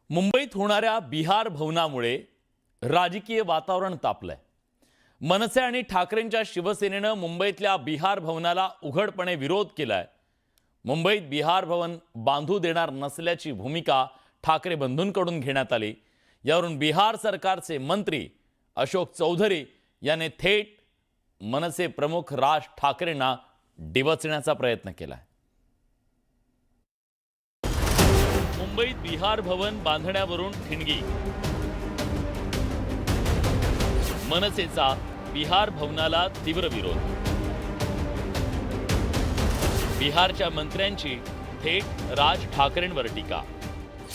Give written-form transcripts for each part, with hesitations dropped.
मुंबईत होणाऱ्या बिहार भवनामुळे राजकीय वातावरण तापलंय। मनसे आणि ठाकरेंच्या शिवसेनेनं मुंबईतल्या बिहार भवनाला उघडपणे विरोध केलाय। मुंबईत बिहार भवन बांधू देणार नसल्याची भूमिका ठाकरे बंधूंकडून घेण्यात आली। यावरून बिहार सरकारचे मंत्री अशोक चौधरी यांनी थेट मनसे प्रमुख राज ठाकरेंना डिवचण्याचा प्रयत्न केलाय। मुंबईत बिहार भवन बांधण्यावरून ठिणगी। मनसेचा बिहार भवनाला तीव्र विरोध। बिहारच्या मंत्र्यांची थेट राज ठाकरेंवर टीका।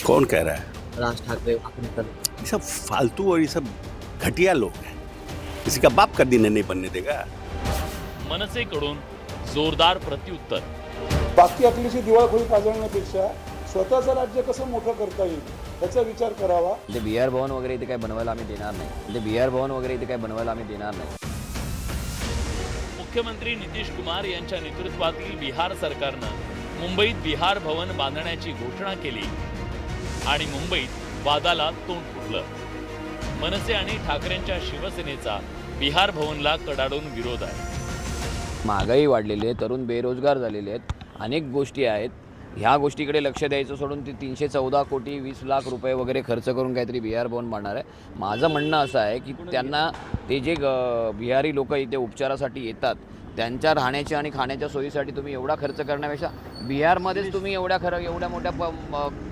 कौन कह रहा है? राज ठाकरे। ये सब फालतू और ये सब घटिया लोग हैं। किसी का बाप कभी नहीं बनने देगा। मनसेकडून जोरदार प्रत्युत्तर। बाकी आपलीची दिवाळखोरी पाजळण्यापेक्षा स्वतःचं राज्य कसं मोठं करता येईल याचा विचार करावा। बिहार भवन वगैरे इथे काय बनवायला आम्ही देणार नाही। बिहार भवन वगैरे इथे काय बनवायला आम्ही देणार नाही। मुख्यमंत्री नितीश कुमार यांच्या नेतृत्वातील बिहार सरकारनं मुंबईत बिहार भवन बांधण्याची घोषणा केली आणि मुंबईत वादाला तोंड फुटलं। मनसे आणि ठाकरेंच्या शिवसेनेचा बिहार भवनला कडाडून विरोध आहे। महागाई वाढलेली आहे, तरुण बेरोजगार झालेले आहेत, अनेक गोष्टी आहेत। ह्या गोष्टीकडे लक्ष द्यायचं सोडून ती 314 कोटी 20 लाख रुपये वगैरे खर्च करून काहीतरी बिहार भवन बांधणार आहे। माझं म्हणणं असं आहे की त्यांना ते जे बिहारी लोक इथे उपचारासाठी येतात त्यांच्या राहण्याच्या आणि खाण्याच्या सोयीसाठी तुम्ही एवढा खर्च करण्यापेक्षा बिहारमध्येच तुम्ही एवढ्या मोठ्या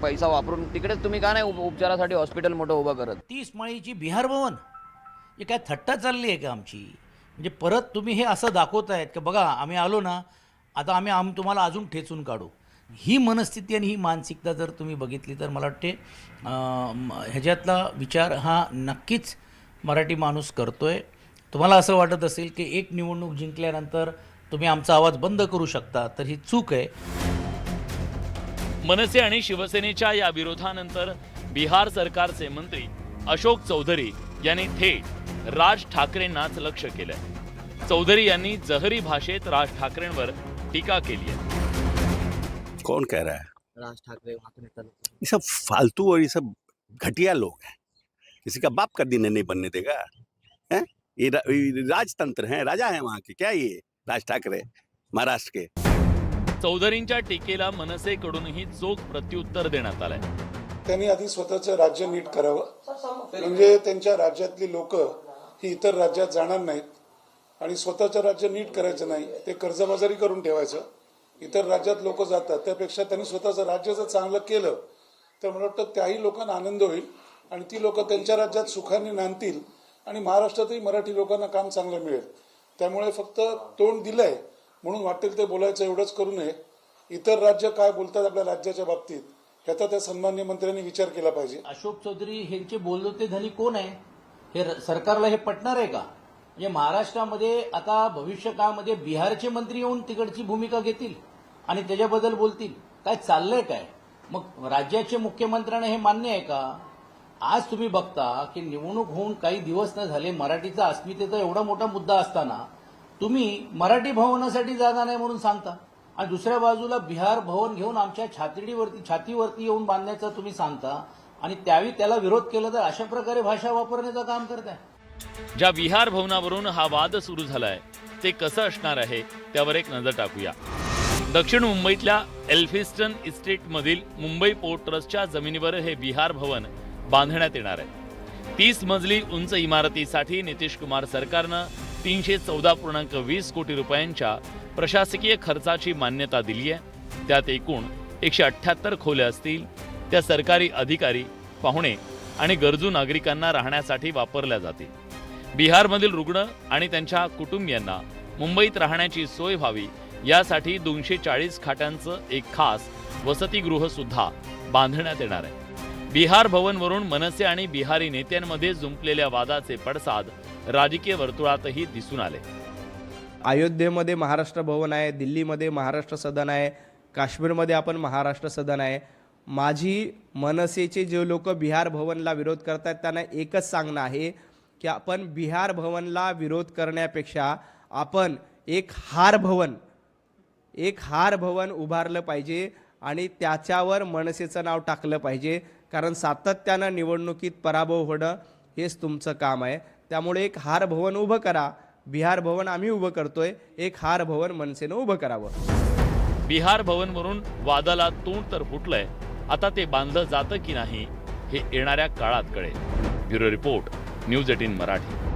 पैसा वापरून तिकडेच तुम्ही का नाही उपचारासाठी हॉस्पिटल मोठं उभं करत? 30 माळीची बिहार भवन हे काय थट्टा चालली आहे का आमची? म्हणजे परत तुम्ही हे असं दाखवतायत की बघा आम्ही आलो ना, आता आम्ही तुम्हाला अजून ठेचून काढू। ही मनस्थिती आणि ही मानसिकता जर तुम्ही बघितली तर मला वाटते ह्याच्यातला विचार हा नक्कीच मराठी माणूस करतोय। तुम्हाला असं वाटत असेल की एक निवडणूक जिंकल्यानंतर तुम्ही आमचा आवाज बंद करू शकता, तर ही चूक आहे। मनसे आणि शिवसेनेच्या या विरोधानंतर बिहार सरकारचे मंत्री अशोक चौधरी यांनी थेट राज ठाकरेंनाच लक्ष केलंय। चौधरी यांनी जहरी भाषेत राज ठाकरेंवर टीका केली आहे। कौन कह रहा है? राज ठाकरे। ये सब फालतू और ये सब घटिया लोग हैं। किसी का बाप कभी नहीं बनने देगा। हैं? ये राजतंत्र है, राजा है वहाँ के। क्या ये राज ठाकरे महाराष्ट्र के? चौधरींच्या टीकेला मनसेकडूनही चोख प्रत्युत्तर देण्यात आलंय। त्यांनी आधी स्वतःचं राज्य नीट करावं, म्हणजे त्यांच्या राज्यातली लोक ही इतर राज्यात जाणार नाहीत आणि स्वतःचं राज्य नीट करायचं नाही, ते कर्जबाजारी करून ठेवायचं। इतर राज्यात लोक जातात त्यापेक्षा त्यांनी स्वतःचं राज्य जर चांगलं केलं तर मला वाटतं त्याही लोकांना आनंद होईल आणि ती लोक त्यांच्या राज्यात सुखाने नांदतील आणि महाराष्ट्रातही मराठी लोकांना काम चांगलं मिळेल। त्यामुळे फक्त तोंड दिलंय म्हणून वाटेल ते बोलायचं एवढंच करू नये। इतर राज्य काय बोलतात आपल्या राज्याच्या बाबतीत ह्याचा त्या सन्माननीय मंत्र्यांनी विचार केला पाहिजे। अशोक चौधरी यांचे बोलते धनी कोण आहे? हे सरकारला हे पटणार आहे का? म्हणजे महाराष्ट्रामध्ये आता भविष्य काळामध्ये बिहारचे मंत्री येऊन तिकडची भूमिका घेतील आणि त्याच्याबद्दल बोलतील? काय चाललंय काय? मग राज्याचे मुख्यमंत्र्यांना हे मान्य आहे का? आज तुम्ही बघता की निवडणूक होऊन काही दिवस न झाले, मराठीचा अस्मितेचा एवढा मोठा मुद्दा असताना तुम्ही मराठी भवनासाठी जागा नाही म्हणून सांगता आणि दुसऱ्या बाजूला बिहार भवन घेऊन आमच्या छातीवरती येऊन बांधण्याचं तुम्ही सांगता आणि त्यावेळी त्याला विरोध केला, तर अशा प्रकारे भाषा वापरण्याचं काम करताय। ज्या बिहार भवनावरून हा वाद सुरू झालाय ते कसं असणार आहे त्यावर एक नजर टाकूया। दक्षिण मुंबईतल्या एल्फिस्टन इस्टेटमधील मुंबई पोर्ट ट्रस्टच्या जमिनीवर हे बिहार भवन बांधण्यात येणार आहे। 30 मजली उंच इमारतीसाठी नितीश कुमार सरकारनं 314.20 कोटी रुपयांच्या प्रशासकीय खर्चाची मान्यता दिली आहे। त्यात एकूण 178 खोल्या असतील। त्या सरकारी अधिकारी, पाहुणे आणि गरजू नागरिकांना राहण्यासाठी वापरल्या जातील। बिहारमधील रुग्ण आणि त्यांच्या कुटुंबियांना मुंबईत राहण्याची सोय व्हावी यासाठी 240 खाटांचं एक खास वसतिगृह सुद्धा बांधण्यात येणार आहे। बिहार भवनवरून मनसे आणि बिहारी नेत्यांमध्ये जुंपलेल्या वादाचे पडसाद राजकीय वर्तुळातही दिसून आले। अयोध्येमध्ये महाराष्ट्र भवन आहे, दिल्लीमध्ये महाराष्ट्र सदन आहे, काश्मीरमध्ये आपण महाराष्ट्र सदन आहे। माझी मनसेचे जे लोक बिहार भवनला विरोध करतात त्यांना एकच सांगणं आहे की आपण बिहार भवनला विरोध करण्यापेक्षा आपण एक हार भवन उभारलं पाहिजे आणि त्याच्यावर मनसेचं नाव टाकलं पाहिजे। कारण सातत्यानं निवडणुकीत पराभव होणं हेच तुमचं काम आहे. त्यामुळे एक हार भवन उभं करा. बिहार भवन आम्ही उभं करतोय, एक हार भवन मनसेनं उभं करावं. बिहार भवनवरून वादाला तोंड तर फुटलंय, आता ते बांधलं जातं की नाही हे येणाऱ्या काळात कळेल. Bureau report, news 18 Marathi.